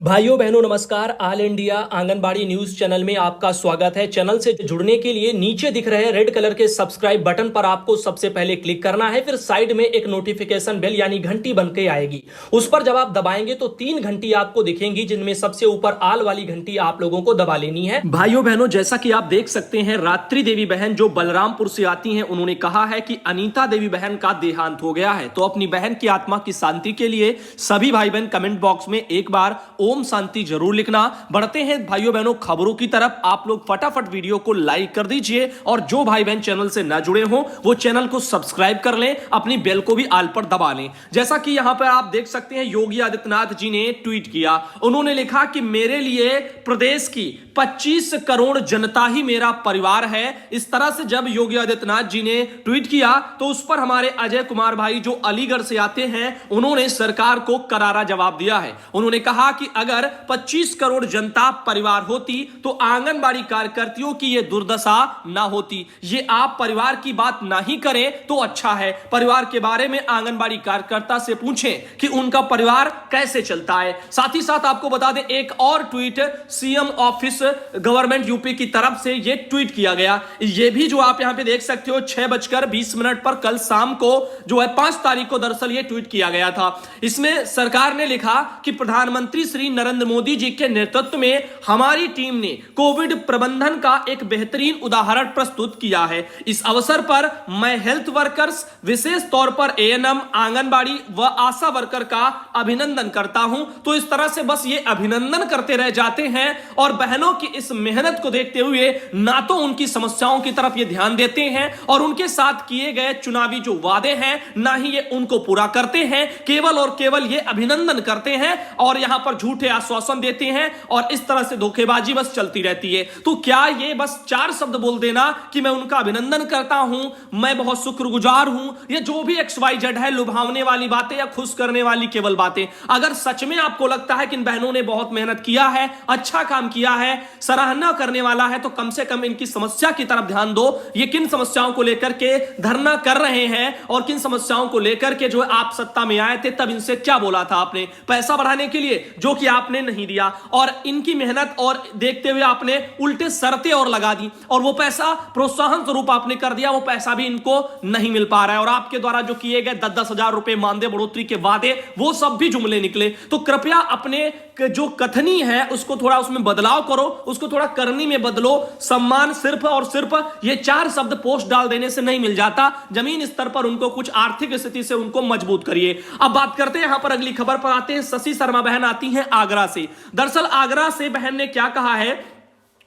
भाइयों बहनों नमस्कार। All India anganwadi news channel में आपका स्वागत है। चैनल से जुड़ने के लिए नीचे दिख रहे रेड कलर के सब्सक्राइब बटन पर आपको सबसे पहले क्लिक करना है। फिर साइड में एक नोटिफिकेशन बेल यानी घंटी बन के आएगी, उस पर जब आप दबाएंगे तो 3 घंटी आपको दिखेंगी, जिनमें सबसे ऊपर आल वाली घंटी आप लोगों को दबा लेनी है। भाइयों बहनों, जैसा कि आप देख सकते हैं, रात्रि देवी बहन जो बलरामपुर से आती है, उन्होंने कहा है कि अनीता देवी बहन का देहांत हो गया है। तो अपनी बहन की आत्मा की शांति के लिए सभी भाई बहन कमेंट बॉक्स में एक बार ओम शांति जरूर लिखना। बढ़ते हैं भाइयों बहनों खबरों की तरफ। आप लोग फटाफट वीडियो को लाइक कर दीजिए और जो भाई बहन चैनल से न जुड़े हो वो चैनल को सब्सक्राइब कर लें, अपनी बेल को भी आल पर दबा लें। जैसा कि यहां पर आप देख सकते हैं, योगी आदित्यनाथ जी ने ट्वीट किया। उन्होंने लिखा कि मेरे लिए प्रदेश की 25 करोड़ जनता ही मेरा परिवार है। इस तरह से जब योगी आदित्यनाथ जी ने ट्वीट किया तो उस पर हमारे अजय कुमार भाई जो अलीगढ़ से आते हैं, उन्होंने सरकार को करारा जवाब दिया है। उन्होंने कहा कि अगर 25 करोड़ जनता परिवार होती तो आंगनबाड़ी कार्यकर्तियों की यह दुर्दशा ना होती। ये आप परिवार की बात ना ही करें तो अच्छा है। परिवार के बारे में आंगनबाड़ी कार्यकर्ता से पूछें कि उनका परिवार कैसे चलता है। साथ ही साथ आपको बता दें, एक और tweet CM office government UP की तरफ से यह ट्वीट किया गया। यह भी जो आप यहां पे देख सकते हो 6:20 पर कल शाम को जो है 5 तारीख को दरअसल यह ट्वीट किया गया था। इसमें सरकार ने लिखा कि प्रधानमंत्री श्री नरेंद्र मोदी जी के नेतृत्व में हमारी टीम ने कोविड प्रबंधन का एक बेहतरीन उदाहरण प्रस्तुत किया है। इस अवसर पर मैं हेल्थ वर्कर्स, विशेष तौर पर एएनएम, आंगनबाड़ी व आशा वर्कर का अभिनंदन करता हूं। तो इस तरह से बस ये अभिनंदन करते रह जाते हैं और बहनों की इस मेहनत को देखते हुए ना तो उनकी समस्याओं की तरफ ये ध्यान देते हैं और उनके साथ किए गए चुनावी जो वादे हैं ना ही ये उनको पूरा करते हैं, केवल और केवल ये अभिनंदन करते हैं और यहां पर झूठे आश्वासन देते हैं और इस तरह से धोखेबाजी बस चलती रहती है। तो क्या ये बस 4 शब्द बोल देना कि मैं उनका अभिनंदन करता हूं, मैं बहुत शुक्रगुजार हूं, ये जो भी XYZ है, लुभावने वाली बातें या खुश करने वाली केवल बातें, अगर सच में आपको लगता है कि इन बहनों ने बहुत मेहनत किया है, अच्छा काम किया है, सराहना करने वाला है, तो कम से कम इनकी समस्या की तरफ ध्यान दो। ये किन समस्याओं को लेकर के धरना कर रहे हैं और किन समस्याओं को लेकर के जो आप सत्ता में आए थे तब इनसे क्या बोला था आपने, पैसा बढ़ाने के लिए, जो कि आपने नहीं दिया, और इनकी मेहनत और देखते हुए आपने उल्टे शर्तें और लगा दी और वो पैसा प्रोत्साहन स्वरूप आपने कर दिया, वो पैसा भी इनको नहीं मिल पा रहा है। और आपके द्वारा जो किए गए 10-10 हजार रुपए मानदेय बढ़ोतरी के वादे, वो सब भी जुमले निकले। तो कृपया अपने जो कथनी है उसको थोड़ा उसमें बदलाव करो, उसको थोड़ा करनी में बदलो। सम्मान सिर्फ और सिर्फ ये 4 शब्द पोस्ट डाल देने से नहीं मिल जाता, जमीन स्तर पर उनको कुछ आर्थिक स्थिति से उनको मजबूत करिए। अब बात करते हैं, यहां पर अगली खबर पर आते हैं। शशि शर्मा बहन आती हैं आगरा से। दरअसल आगरा से बहन ने क्या कहा है,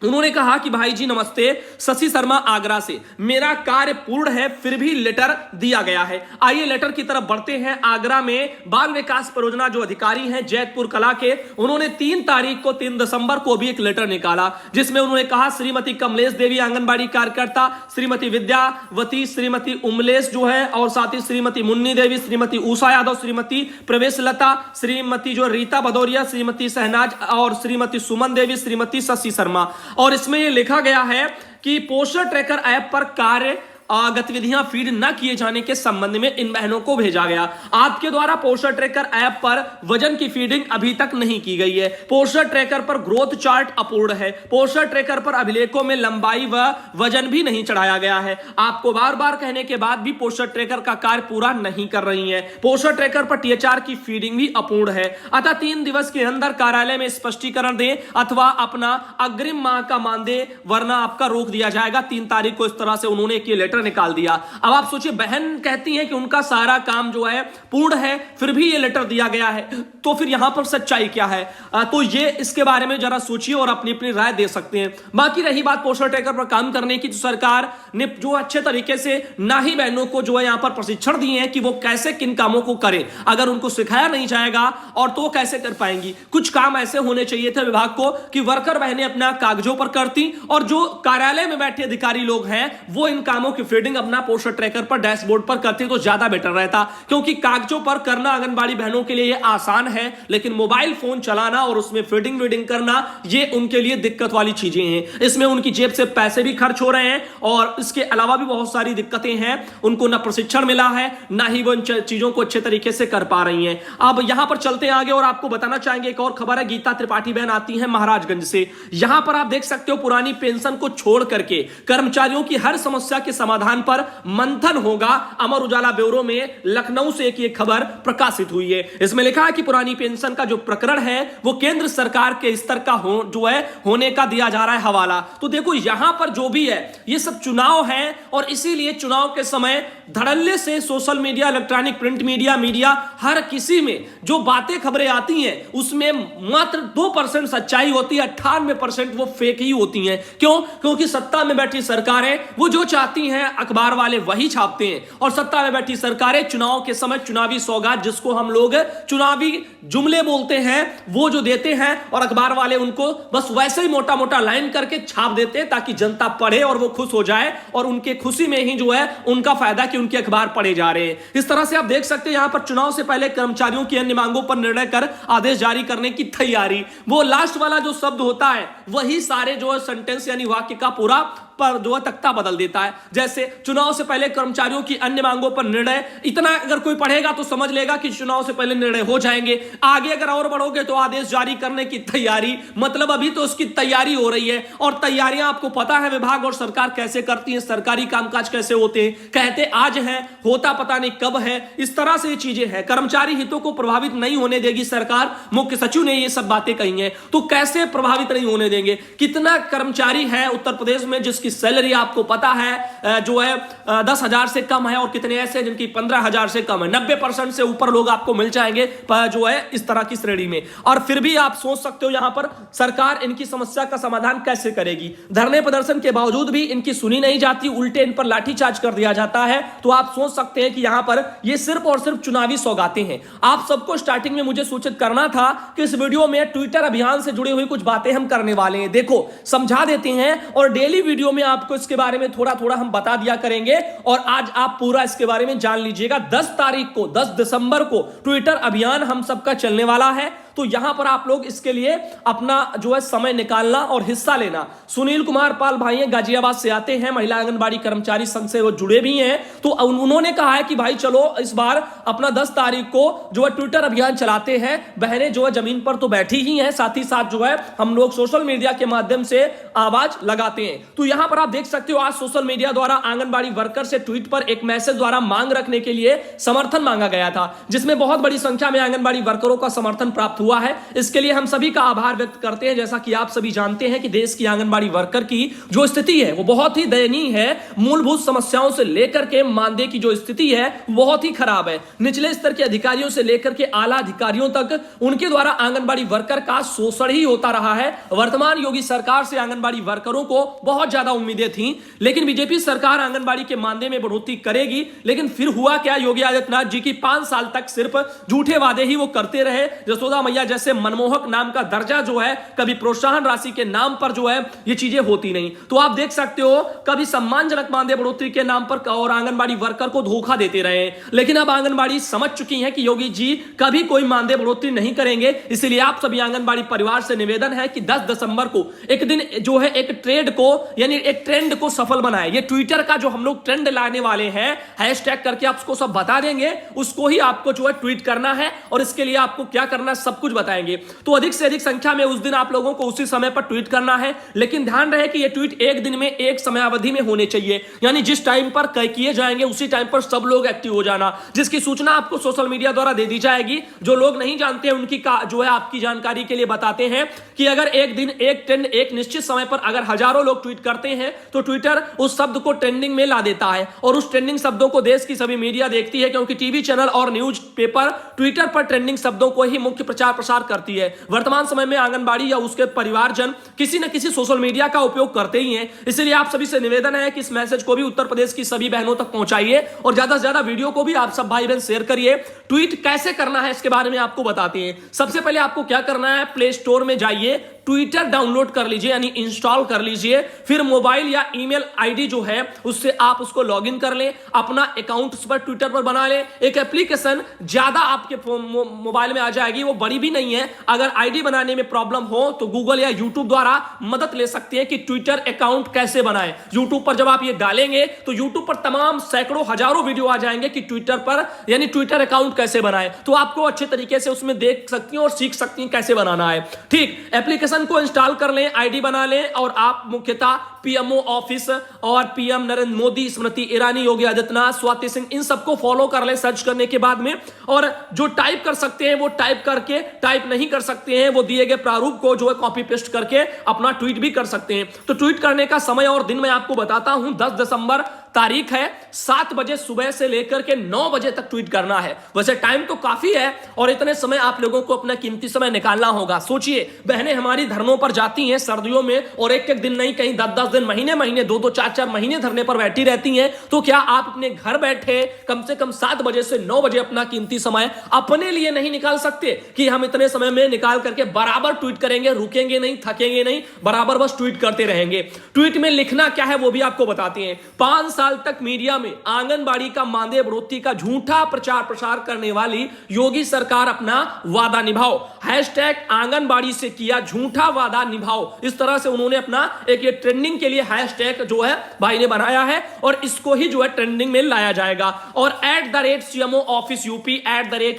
उन्होंने कहा कि भाई जी नमस्ते, शशि शर्मा आगरा से, मेरा कार्य पूर्ण है फिर भी लेटर दिया गया है। आइए लेटर की तरफ बढ़ते हैं। आगरा में बाल विकास परियोजना जो अधिकारी हैं जैतपुर कला के, उन्होंने 3 तारीख को 3 दिसंबर को भी एक लेटर निकाला, जिसमें उन्होंने कहा श्रीमती कमलेश देवी आंगनबाड़ी कार्यकर्ता, श्रीमती विद्यावती, श्रीमती उमलेश जो है, और साथ ही श्रीमती मुन्नी देवी, श्रीमती उषा यादव, श्रीमती प्रवेश लता, श्रीमती जो रीता भदौरिया, श्रीमती शहनाज और श्रीमती सुमन देवी, श्रीमती शशि शर्मा। और इसमें यह लिखा गया है कि पोस्टर ट्रैकर ऐप पर कार्य गतिविधियां फीड न किए जाने के संबंध में इन बहनों को भेजा गया। आपके द्वारा पोस्टर ट्रैकर ऐप पर वजन की फीडिंग अभी तक नहीं की गई है। पोस्टर ट्रैकर पर ग्रोथ चार्ट अपूर्ण है। पोस्टर ट्रैकर पर अभिलेखों में लंबाई व वजन भी नहीं चढ़ाया गया है। आपको बार बार कहने के बाद भी पोस्टर ट्रैकर का कार्य पूरा नहीं कर रही है। पोस्टर ट्रैकर पर THR की फीडिंग भी अपूर्ण है। अतः 3 दिवस के अंदर कार्यालय में स्पष्टीकरण दें अथवा अपना अग्रिम माह का मानदेय, वरना आपका रोक दिया जाएगा। 3 तारीख को इस तरह से उन्होंने एक लेटर निकाल दिया। अब आप सोचिए, बहन कहती हैं कि उनका सारा काम जो है पूर्ण है, फिर भी ये लेटर दिया गया है, तो फिर यहां पर सच्चाई क्या है? तो ये इसके बारे में जरा सोचिए और अपनी अपनी राय दे सकते हैं। बाकी रही बात पोस्टर ट्रैकर पर काम करने की, तो सरकार ने जो अच्छे तरीके से ना ही बहनों को जो है यहां पर प्रशिक्षण दिए हैं कि वो कैसे किन कामों को करें। अगर उनको सिखाया नहीं जाएगा और तो वो कैसे कर पाएंगी। कुछ काम ऐसे होने चाहिए थे विभाग को कि वर्कर बहनें अपना कागजों पर करती और जो कार्यालय में बैठे अधिकारी लोग हैं वो इन कामों की फीडिंग अपना पोस्टर ट्रैकर पर डैशबोर्ड पर करते तो ज्यादा बेटर रहता, क्योंकि कागजों पर करना आंगनबाड़ी बहनों के लिए ये आसान है, लेकिन मोबाइल फोन चलाना और उसमें फीडिंग वीडिंग करना ये उनके लिए दिक्कत वाली चीजें हैं। इसमें उनकी जेब से पैसे भी खर्च हो रहे हैं और इसके अलावा भी बहुत सारी दिक्कतें हैं। उनको ना प्रशिक्षण मिला है, ना ही वो इन चीजों को अच्छे तरीके से कर पा रही हैं। अब यहां पर चलते हैं आगे और आपको बताना चाहेंगे एक और खबर है। गीता त्रिपाठी बहन आती है महाराजगंज से। यहां पर आप देख सकते हो पुरानी पेंशन को छोड़ करके कर्मचारियों की हर समस्या के समाधान पर मंथन होगा। अमर उजाला ब्यूरो में लखनऊ से एक ये खबर प्रकाशित हुई है। इसमें लिखा है कि पुरानी पेंशन का जो प्रकरण है वो केंद्र सरकार के स्तर का होने का दिया जा रहा है हवाला। तो देखो यहां पर जो भी है ये सब चुनाव है और इसीलिए चुनाव के समय धड़ल्ले से social media, electronic print media हर किसी में जो बातें खबरें आती हैं उसमें मात्र 2% सच्चाई होती है, 98% वो फेक ही होती हैं। क्यों? क्योंकि सत्ता में बैठी सरकारें वो जो चाहती हैं अखबार वाले वही छापते हैं, और सत्ता में बैठी सरकारें चुनाव के समय चुनावी सौगात, जिसको हम लोग चुनावी जुमले बोलते हैं, वो जो देते हैं और अखबार वाले उनको बस वैसे ही मोटा मोटा लाइन करके छाप देते हैं ताकि जनता पढ़े और वो खुश हो जाए, और उनके खुशी में ही जो है उनका फायदा कि उनके अखबार पढ़े जा रहे हैं। इस तरह से आप देख सकते हैं यहां पर चुनाव से पहले कर्मचारियों की अन्य मांगों पर निर्णय कर आदेश जारी करने की तैयारी। वो लास्ट वाला जो शब्द होता है वही सारे जो है सेंटेंस यानी वाक्य का पूरा पर जो है तख्ता बदल देता है। जैसे चुनाव से पहले कर्मचारियों की अन्य मांगों पर निर्णय, इतना अगर कोई पढ़ेगा तो समझ लेगा कि चुनाव से पहले निर्णय हो जाएंगे। आगे अगर और बढ़ोगे तो आदेश जारी करने की तैयारी, मतलब अभी तो उसकी तैयारी हो रही है। और तैयारियां आपको पता है विभाग और सरकार कैसे करती है, सरकारी कामकाज कैसे होते हैं, कहते आज है होता पता नहीं कब है। इस तरह से ये चीजें हैं। कर्मचारी हितों को प्रभावित नहीं होने देगी सरकार, मुख्य सचिव ने ये सब बातें कही हैं। तो कैसे प्रभावित नहीं होने देंगे? कितना कर्मचारी है उत्तर प्रदेश में जिसकी सैलरी आपको पता है जो है 10,000 से कम है, और कितने ऐसे जिनकी 15,000 से कम है। 90% से ऊपर लोग आपको मिल जाएंगे जो है इस तरह की श्रेणी में। और फिर भी आप सोच सकते हो यहां पर सरकार इनकी समस्या का समाधान कैसे करेगी। धरने प्रदर्शन के बावजूद भी इनकी सुनी नहीं जाती, उल्टे इन पर लाठीचार्ज कर दिया जाता है। तो आप सोच सकते हैं कि यहां पर ये सिर्फ और सिर्फ चुनावी सौगातें हैं। आप सबको स्टार्टिंग में मुझे सूचित करना था कि इस वीडियो में ट्विटर अभियान से जुड़ी हुई कुछ बातें हम करने वाले हैं। देखो समझा देते हैं और डेली वीडियो में आपको इसके बारे में थोड़ा थोड़ा हम बता दिया करेंगे, और आज आप पूरा इसके बारे में जान लीजिएगा। 10 तारीख को 10 दिसंबर को ट्विटर अभियान हम सबका चलने वाला है। तो यहां पर आप लोग इसके लिए अपना जो है समय निकालना और हिस्सा लेना। सुनील कुमार पाल भाई हैं, गाजियाबाद से आते हैं, महिला आंगनबाड़ी कर्मचारी संघ से वो जुड़े भी हैं। तो उन्होंने कहा है कि भाई चलो इस बार अपना 10 तारीख को जो है ट्विटर अभियान चलाते हैं। बहनें जो है जमीन पर तो बैठी ही हैं, साथ ही साथ जो है हम लोग सोशल मीडिया के माध्यम से आवाज लगाते हैं। तो यहां पर आप देख सकते हो आज सोशल मीडिया द्वारा आंगनबाड़ी वर्कर से ट्वीट पर एक मैसेज द्वारा मांग रखने के लिए समर्थन मांगा गया था, जिसमें बहुत बड़ी संख्या में आंगनबाड़ी वर्करों का समर्थन प्राप्त हुआ है। इसके लिए हम सभी का आभार व्यक्त करते हैं। जैसा कि आप सभी जानते हैं कि देश की आंगनबाड़ी वर्कर की जो स्थिति है वो बहुत ही दयनीय है। मूलभूत समस्याओं से लेकर के मानदेय की जो स्थिति है बहुत ही खराब है। निचले स्तर के अधिकारियों से लेकर के आला अधिकारियों तक उनके द्वारा आंगनबाड़ी वर्कर का शोषण ही होता रहा है। वर्तमान योगी सरकार से आंगनबाड़ी वर्करों को बहुत ज्यादा उम्मीदें थी, लेकिन बीजेपी सरकार आंगनबाड़ी के मानदेय में बढ़ोतरी करेगी। लेकिन फिर हुआ क्या? योगी आदित्यनाथ जी की 5 साल तक सिर्फ झूठे वादे ही वो करते रहे। यशोदा मैया जैसे मनमोहक नाम का दर्जा जो है कभी प्रोत्साहन राशि के नाम पर जो है ये चीजें होती नहीं। तो आप देख सकते हो कभी सम्मानजनक मानदेय बढ़ोतरी के नाम पर और आंगनबाड़ी वर्कर को धोखा देते रहे। लेकिन अब आंगनबाड़ी समझ चुकी है कि योगी जी कभी कोई मानदेय बढ़ोतरी नहीं करेंगे। इसलिए आप सभी आंगनबाड़ी परिवार से निवेदन है कि 10 दिसंबर को एक दिन जो है एक ट्रेड को यानी एक ट्रेंड को सफल बनाए। ये ट्विटर का जो हम लोग ट्रेंड लाने वाले हैं, हैशटैग करके आपको सब बता देंगे, उसको ही आपको जो है ट्वीट करना है, और इसके लिए आपको क्या करना है सब कुछ बताएंगे। तो अधिक से अधिक संख्या में उस दिन आप लोगों को उसी समय पर ट्वीट करना है। लेकिन ध्यान रहे कि ये ट्वीट एक दिन में एक समयावधि में होने चाहिए, यानी जिस टाइम पर किए जाएंगे उसी टाइम पर सब लोग एक्टिव हो जाना, जिसकी सूचना आपको सोशल मीडिया द्वारा दे दी जाएगी। जो लोग नहीं जानते हैं उनकी जो है आपकी जानकारी के लिए बताते हैं कि अगर एक दिन एक ट्रेंड एक निश्चित समय पर अगर हजारों लोग ट्वीट करते हैं तो ट्विटर उस शब्द को ट्रेंडिंग में ला देता है, और उस ट्रेंडिंग शब्दों को देश की सभी मीडिया देखती है, क्योंकि टीवी चैनल और न्यूज पेपर ट्विटर पर ट्रेंडिंग शब्दों को ही मुख्य प्रचार प्रसार करती है। वर्तमान समय में आंगनबाड़ी या उसके परिवारजन किसी न किसी सोशल मीडिया का उपयोग करते ही हैं। इसलिए आप सभी से निवेदन है कि इस मैसेज को भी उत्तर प्रदेश की सभी बहनों तक पहुंचाइए, और ज्यादा से ज्यादा वीडियो को भी आप सब भाई बहन शेयर करिए। ट्वीट कैसे करना है इसके बारे में आपको बताते हैं। सबसे पहले आपको क्या करना है, प्ले स्टोर में जाइए, ट्विटर डाउनलोड कर लीजिए, यानी इंस्टॉल कर लीजिए। फिर मोबाइल या ईमेल आईडी जो है उससे आप उसको लॉगिन कर लें, अपना अकाउंट उस पर ट्विटर पर बना लें। एक एप्लीकेशन ज्यादा आपके मोबाइल में आ जाएगी, वो बड़ी भी नहीं है। अगर आईडी बनाने में प्रॉब्लम हो तो गूगल या यूट्यूब द्वारा मदद ले सकते हैं कि ट्विटर अकाउंट कैसे बनाएं। यूट्यूब पर जब आप ये डालेंगे तो यूट्यूब पर तमाम सैकड़ों हजारों वीडियो आ जाएंगे कि ट्विटर पर यानी ट्विटर अकाउंट कैसे बनाएं, तो आपको अच्छे तरीके से उसमें देख सकती हैं और सीख सकती हैं कैसे बनाना है। ठीक, एप्लीकेशन को इंस्टॉल कर लें, आईडी बना लें और आप मुख्यतः पीएमओ ऑफिस और पीएम नरेंद्र मोदी, स्मृति ईरानी, योगी आदित्यनाथ, स्वाति सिंह, इन सबको फॉलो कर लें सर्च करने के बाद में। और जो टाइप कर सकते हैं वो टाइप करके, टाइप नहीं कर सकते हैं वो दिए गए प्रारूप को जो है कॉपी पेस्ट करके अपना ट्वीट भी कर सकते हैं। तो ट्वीट करने का समय और दिन मैं आपको बताता हूं। 10 दिसंबर तारीख है, 7 बजे सुबह से लेकर के 9 बजे तक ट्वीट करना है। वैसे टाइम तो काफी है और इतने समय आप लोगों को अपना कीमती समय निकालना होगा। सोचिए, बहनें हमारी धरनों पर जाती हैं सर्दियों में और एक दिन नहीं, कहीं 10-10 दिन, महीने 2-2, 4-4 महीने धरने पर बैठी रहती हैं। तो क्या आप अपने घर बैठे कम से कम 7 बजे से 9 बजे अपना कीमती समय अपने लिए नहीं निकाल सकते कि हम इतने समय में निकाल करके बराबर ट्वीट करेंगे, रुकेंगे नहीं, थकेंगे नहीं, बराबर बस ट्वीट करते रहेंगे। ट्वीट में लिखना क्या है वो भी आपको बताते हैं। 5 साल तक मीडिया में आंगनबाड़ी का मानदेय बढ़ोतरी का झूठा प्रचार प्रसार करने वाली योगी सरकार अपना वादा निभाओ, हैशटैग आंगनबाड़ी से किया झूठा वादा निभाओ, इस तरह से उन्होंने अपना एक ये ट्रेंडिंग के लिए हैशटैग जो है भाई ने बनाया है और इसको ही जो है ट्रेंडिंग में लाया जाएगा। और @CMO ऑफिस यूपी,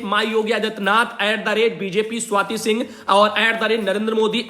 @माई योगी आदित्यनाथ, @BJP स्वाति सिंह और @नरेंद्र मोदी,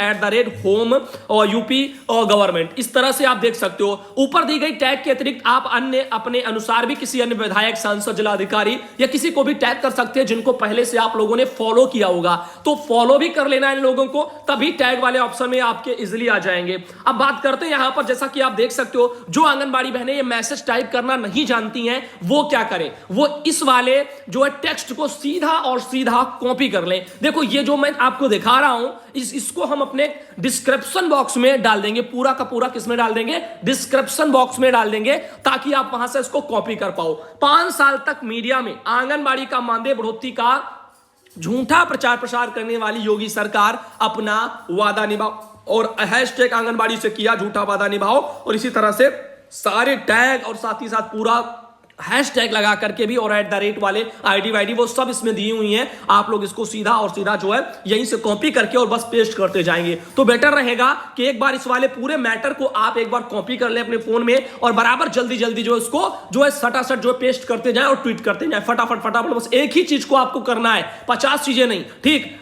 @होम और यूपी और गवर्नमेंट, इस तरह से आप देख सकते हो। ऊपर दी गई टैग के अतिरिक्त आप अन्य अपने अनुसार भी किसी अन्य विधायक, सांसद, जिलाधिकारी या किसी को भी टैग कर सकते हैं जिनको पहले से आप लोगों ने फॉलो किया होगा। तो फॉलो भी कर लेना इन लोगों को, तभी टैग वाले ऑप्शन में आपके इजीली आ जाएंगे। अब बात करते हैं यहां पर, जैसा कि आप देख सकते हो, जो आंगनबाड़ी बहनें ये मैसेज टाइप करना नहीं जानती हैं वो क्या करें, वो इस वाले जो है टेक्स्ट को सीधा और सीधा कॉपी कर लें। देखो ये जो मैं आपको दिखा रहा हूं इसको हम अपने डिस्क्रिप्शन बॉक्स में डाल देंगे, पूरा का पूरा किसमें डाल देंगे, डिस्क्रिप्शन बॉक्स में डाल देंगे, ताकि आप वहां से इसको कॉपी कर पाओ। 5 साल तक मीडिया में आंगनबाड़ी का मानदेय बढ़ोतरी का झूठा प्रचार प्रसार करने वाली योगी सरकार अपना वादा निभाओ और हैशटैग आंगनबाड़ी से किया झूठा वादा निभाओ, और इसी तरह से सारे टैग और साथ ही साथ पूरा हैशटैग लगा करके भी और @ वाले आईडी वाईडी वो सब इसमें दी हुई हैं। आप लोग इसको सीधा और सीधा जो है यहीं से कॉपी करके और बस पेस्ट करते जाएंगे तो बेटर रहेगा कि एक बार इस वाले पूरे मैटर को आप एक बार कॉपी कर लें अपने फोन में और बराबर जल्दी जल्दी जो इसको जो है सटासट जो है पेस्ट करते जाएं और ट्वीट करते जाएं फटाफट फटाफट। बस एक ही चीज को आपको करना है, 50 चीजें नहीं। ठीक,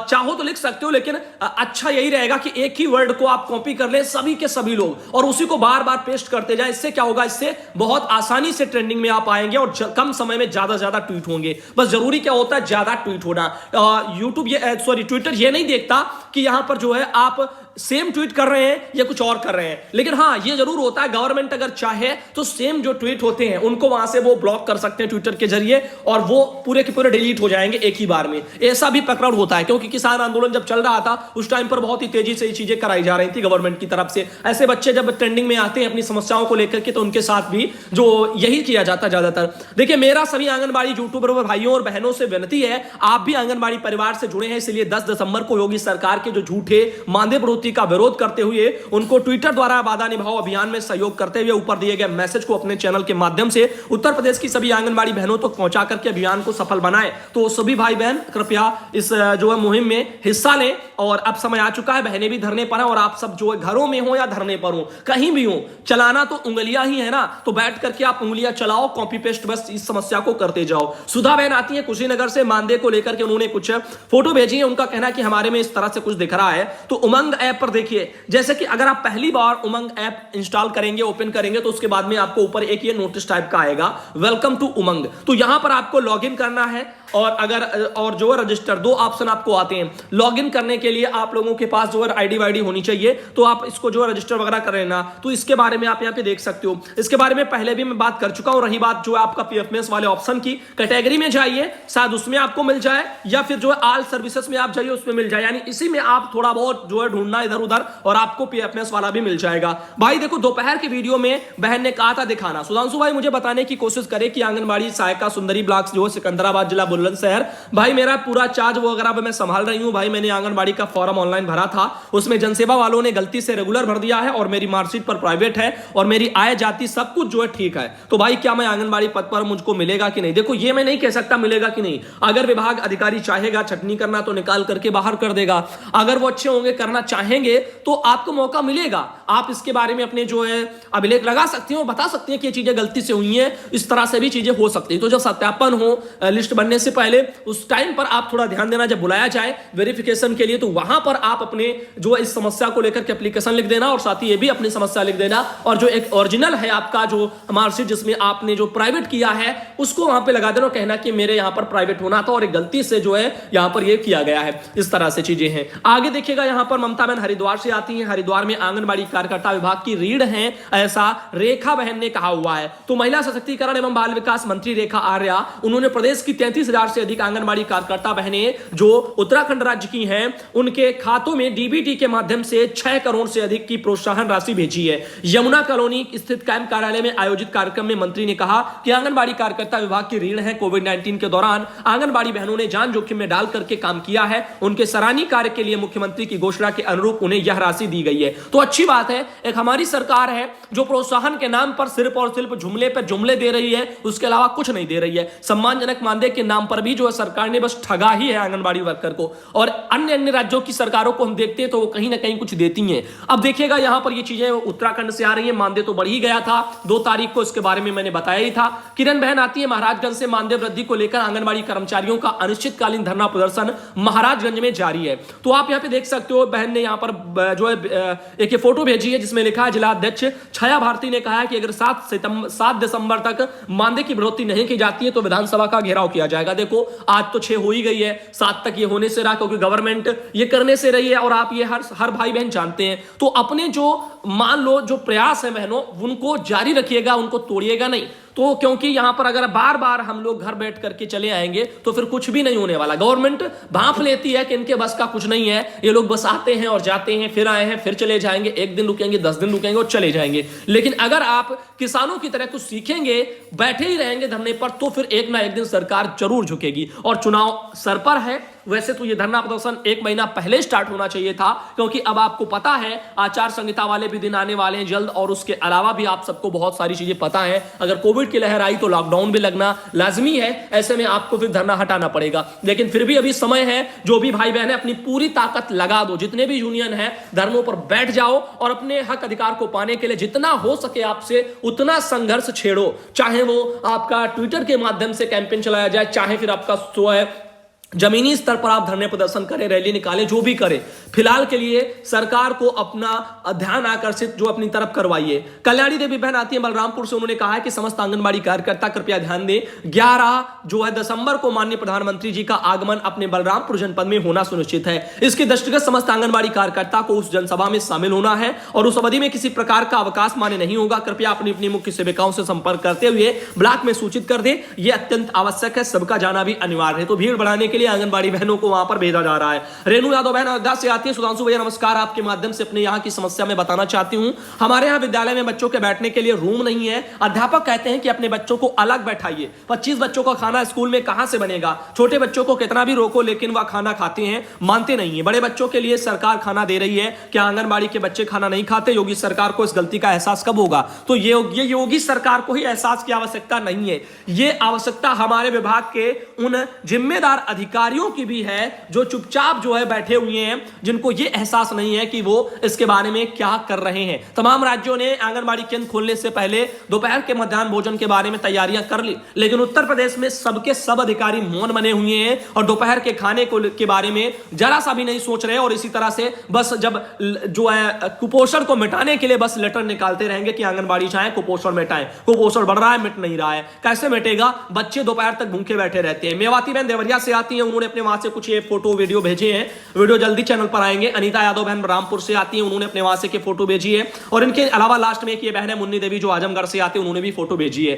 चाहो तो लिख सकते हो, लेकिन अच्छा यही रहेगा कि एक ही वर्ड को आप कॉपी कर लें सभी के सभी लोग और उसी को बार बार पेस्ट करते जाएं। इससे क्या होगा, इससे बहुत आसानी से ट्रेंडिंग में आप आएंगे और कम समय में ज्यादा ज्यादा ट्वीट होंगे। बस जरूरी क्या होता है, ज्यादा ट्वीट होना। ट्विटर ये नहीं देखता कि यहां पर जो है आप सेम ट्वीट कर रहे हैं या कुछ और कर रहे हैं, लेकिन हाँ ये जरूर होता है गवर्नमेंट अगर चाहे तो सेम जो ट्वीट होते हैं उनको वहां से वो ब्लॉक कर सकते हैं ट्विटर के जरिए और वो पूरे के पूरे डिलीट हो जाएंगे एक ही बार में। ऐसा भी प्रकरण होता है क्योंकि किसान आंदोलन जब चल रहा था उस टाइम पर बहुत ही तेजी से ये चीजें कराई जा रही थी गवर्नमेंट की तरफ से। ऐसे बच्चे जब ट्रेंडिंग में आते हैं अपनी समस्याओं को लेकर के तो उनके साथ भी जो यही किया जाता है ज्यादातर। देखिए मेरा सभी आंगनबाड़ी यूट्यूबर भाइयों और बहनों से विनती है, आप भी आंगनबाड़ी परिवार से जुड़े हैं, इसलिए 10 दिसंबर को योगी सरकार के जो झूठे मानदेय बढ़ोतरी का विरोध करते हुए उनको ट्विटर द्वारा वादा निभाओ अभियान में सहयोग करते हुए ऊपर दिए गए मैसेज को अपने चैनल के माध्यम से उत्तर प्रदेश की सभी आंगनबाड़ी बहनों तक पहुंचा करके अभियान को सफल बनाएं। तो सभी भाई बहन कृपया इस जो है मुहिम में हिस्सा लें और अब समय आ चुका है, बहनें भी धरने पर हैं और आप सब जो है घरों में हो या धरने पर हो कहीं भी हो, चलाना तो उंगलियां ही है ना, तो बैठ करके आप उंगलियां चलाओ, कॉपी पेस्ट बस इस समस्या को करते जाओ। सुधा बहन आती है कुशीनगर से, मानदेय को लेकर के उन्होंने कुछ फोटो भेजी है, उनका कहना है कि हमारे में इस तरह से कुछ दिख रहा है। तो उमंग ऐप पर देखिए, जैसे कि अगर आप पहली बार उमंग ऐप इंस्टॉल करेंगे, ओपन करेंगे, तो उसके बाद में आपको ऊपर एक ये नोटिस टाइप का आएगा, वेलकम टू उमंग। तो यहां पर आपको लॉगिन करना है और जो है रजिस्टर, 2 ऑप्शन आपको आते हैं। लॉगिन करने के लिए आप लोगों के पास जो है आईडी वाईडी होनी चाहिए, तो आप इसको जो है रजिस्टर वगैरह कर लेना। तो इसके बारे में आप यहाँ पे देख सकते हो, इसके बारे में पहले भी मैं बात कर चुका हूं। रही बात जो है आपका पीएफएमएस वाले ऑप्शन की, कैटेगरी में जाइए, शायद उसमें आपको मिल जाए या फिर जो है ऑल सर्विसेज में आप जाइए उसमें मिल जाए, यानी इसी में आप थोड़ा बहुत जो है ढूंढना इधर उधर और आपको पीएफएमएस वाला भी मिल जाएगा। भाई देखो दोपहर की वीडियो में बहन ने कहा था दिखाना, सुधांशु भाई मुझे बताने की कोशिश करे कि आंगनबाड़ी सहायिका सुंदरी ब्लॉक जो है सिकंदराबाद जिला बुलंदशहर। भाई मेरा पूरा चार्ज वगैरह मैं संभाल रही हूं। भाई मैंने आंगनबाड़ी का फॉर्म ऑनलाइन भरा था, उसमें जनसेवा वालों ने गलती से रेगुलर भर दिया है और मेरी मार्कशीट पर प्राइवेट है और मेरी आय जाति सब कुछ जो है ठीक है। तो भाई क्या मैं आंगनबाड़ी पद पर मुझको मिलेगा कि नहीं? देखो ये मैं नहीं कह सकता मिलेगा कि नहीं। अगर विभाग अधिकारी चाहेगा छटनी करना तो निकाल करके बाहर कर देगा। अगर वो अच्छे होंगे, करना चाहेंगे तो आपको मौका मिलेगा। आप इसके बारे में अपने जो है अभिलेख लगा सकते हो, बता सकते हैं कि ये चीजें गलती से हुई हैं, इस तरह से भी चीजें हो सकती है। तो जब सत्यापन हो लिस्ट बनने से पहले उस टाइम पर आप थोड़ा ध्यान देना, जब बुलाया जाए वेरिफिकेशन के लिए तो वहां पर आप अपने जो इस समस्या को लेकर के एप्लीकेशन लिख देना और साथ ही ये भी अपनी समस्या लिख देना और जो एक ओरिजिनल है आपका जो मार्कशीट जिसमें आपने जो प्राइवेट किया है उसको वहां पे लगा देना और कहना कि मेरे यहां पर प्राइवेट होना था और एक गलती से जो है यहां पर ये किया गया है। इस तरह से चीजें हैं। आगे देखिएगा यहां पर ममता बहन हरिद्वार से आती हैं। हरिद्वार में आंगनबाड़ी कार्यकर्ता विभाग की रीढ़ हैं, ऐसा रेखा बहन ने कहा हुआ है। तो महिला सशक्तिकरण एवं बाल विकास मंत्री रेखा आर्या, उन्होंने प्रदेश की 33,000 से अधिक आंगनबाड़ी कार्यकर्ता बहनें जो उत्तराखंड राज्य की हैं उनके खातों में डीबीटी के माध्यम से 6 करोड़ से अधिक की प्रोत्साहन राशि भेजी है। यमुना कॉलोनी स्थित कैंप कार्यालय में आयोजित कार्यक्रम में मंत्री ने कहा कि आंगनबाड़ी कार्यकर्ता विभाग की रीढ़ है। कोविड-19 के दौरान आंगनबाड़ी बहनों ने जान जोखिम में डाल करके काम किया है। उनके सराहनीय कार्य के लिए मुख्यमंत्री की घोषणा के अनुरूप उन्हें यह राशि दी गई है। तो अच्छी बात है, एक हमारी सरकार है जो प्रोत्साहन के नाम पर सिर्फ और सिर्फ जुमले पर जुमले दे रही है, उसके अलावा कुछ नहीं दे रही है। सम्मानजनक मानदेय के नाम पर भी जो है सरकार ने बस ठगा ही है आंगनबाड़ी वर्कर को। और अन्य राज्यों की सरकारों को हम देखते हैं तो वो कहीं ना कहीं कुछ देती हैं। अब देखिएगा यहां पर ये चीजें उत्तराखंड से आ रही है। मानदेय तो बढ़ ही गया था 2 तारीख को, इसके बारे में मैंने बताया ही था। किरण बहन आती है महाराजगंज से। मानदेय वृद्धि को लेकर आंगनबाड़ी कर्मचारियों का अनिश्चितकालीन धरना प्रदर्शन महाराजगंज में जारी है। तो आप यहां पे देख सकते हो बहन ने यहां पर जो है एक फोटो भेजी है जिसमें लिखा है जिला अध्यक्ष छाया भारती ने कहा है कि अगर 7 दिसंबर तक मानदेय की बढ़ोतरी नहीं की जाती है तो विधानसभा का घेराव किया जाएगा। देखो आज तो 6 हो ही गई है, 7 तक ये होने से रहा क्योंकि गवर्नमेंट ये करने से रही है और आप ये हर भाई बहन जानते हैं। तो अपने जो मान लो जो प्रयास है बहनों उनको जारी रखिएगा, उनको तोड़िएगा नहीं। तो क्योंकि यहां पर अगर बार बार हम लोग घर बैठ करके चले आएंगे तो फिर कुछ भी नहीं होने वाला। गवर्नमेंट भांप लेती है कि इनके बस का कुछ नहीं है, ये लोग बस आते हैं और जाते हैं, फिर आए हैं फिर चले जाएंगे, 1 दिन रुकेंगे 10 दिन रुकेंगे और चले जाएंगे। लेकिन अगर आप किसानों की तरह कुछ सीखेंगे, बैठे ही रहेंगे धरने पर, तो फिर एक ना एक दिन सरकार जरूर झुकेगी। और चुनाव सर पर है। वैसे तो ये धरना प्रदर्शन 1 महीना पहले स्टार्ट होना चाहिए था क्योंकि अब आपको पता है आचार संहिता वाले भी दिन आने वाले हैं जल्द और उसके अलावा भी आप सबको बहुत सारी चीजें पता है। अगर कोविड की लहर आई तो लॉकडाउन भी लगना लाजमी है, ऐसे में आपको फिर धरना हटाना पड़ेगा। लेकिन फिर भी अभी समय है, जो भी भाई बहन है अपनी पूरी ताकत लगा दो, जितने भी यूनियन है धरनों पर बैठ जाओ और अपने हक अधिकार को पाने के लिए जितना हो सके आपसे उतना संघर्ष छेड़ो। चाहे वो आपका ट्विटर के माध्यम से कैंपेन चलाया जाए, चाहे फिर आपका जो है जमीनी स्तर पर आप धरने प्रदर्शन करें, रैली निकालें, जो भी करें। फिलहाल के लिए सरकार को अपना ध्यान आकर्षित जो अपनी तरफ करवाइए। कल्याणी देवी बहन आती है बलरामपुर से। उन्होंने कहा है कि समस्त आंगनबाड़ी कार्यकर्ता कृपया ध्यान दें, 11 जो है दिसंबर को माननीय प्रधानमंत्री जी का आगमन अपने बलरामपुर जनपद में होना सुनिश्चित है। इसके दृष्टिगत समस्त आंगनबाड़ी कार्यकर्ता को उस जनसभा में शामिल होना है और उस अवधि में किसी प्रकार का अवकाश मान्य नहीं होगा। कृपया अपनी अपनी मुख्य सेविकाओं से संपर्क करते हुए ब्लॉक में सूचित कर दे, यह अत्यंत आवश्यक है, सबका जाना भी अनिवार्य है। तो भीड़ बढ़ाने के आंगनबाड़ी बहनों को वहां पर भेजा जा रहा है। रेणु यादव बहन अयोध्या से आती है। सुधांशु भैया नमस्कार, आपके माध्यम से अपने यहाँ की समस्या में बताना चाहती हूँ। हमारे यहाँ विद्यालय में बच्चों के बैठने के लिए रूम नहीं है। अध्यापक कहते हैं कि अपने बच्चों को अलग बैठाइए। 25 बच्चों का खाना स्कूल में कहां से बनेगा? छोटे बच्चों को कितना भी रोको लेकिन वह खाना खाते हैं, मानते नहीं है। बड़े बच्चों के लिए सरकार खाना दे रही है, क्या आंगनबाड़ी के बच्चे खाना नहीं खाते? योगी सरकार को इस गलती का एहसास कब होगा? तो ये योगी सरकार को ही एहसास की आवश्यकता नहीं है, ये आवश्यकता हमारे विभाग के उन जिम्मेदार अधिकारियों की भी है जो चुपचाप जो है बैठे हुए हैं, जिनको यह एहसास नहीं है कि वो इसके बारे में क्या कर रहे हैं। तमाम राज्यों ने आंगनबाड़ी केंद्र खोलने से पहले दोपहर के मध्याह्न भोजन के बारे में तैयारियां कर ली, लेकिन उत्तर प्रदेश में सबके सब अधिकारी मौन बने हुए हैं और दोपहर के खाने के बारे में जरा सा भी नहीं सोच रहे। और इसी तरह से बस जब जो है कुपोषण को मिटाने के लिए बस लेटर निकालते रहेंगे कि आंगनबाड़ी चाहे कुपोषण मिटाएं। कुपोषण बढ़ रहा है, मिट नहीं रहा है। कैसे मिटेगा? बच्चे दोपहर तक भूखे बैठे रहते हैं। मेवाती बहन देवरिया से आती है। उन्होंने अपने वहां से कुछ ये फोटो वीडियो भेजे हैं, वीडियो जल्दी चैनल पर आएंगे। अनीता यादव बहन रामपुर से आती है। उन्होंने अपने वहां से के फोटो भेजी है। और इनके अलावा लास्ट में एक ये बहन है मुन्नी देवी जो आजमगढ़ से आती है, उन्होंने भी फोटो भेजी है।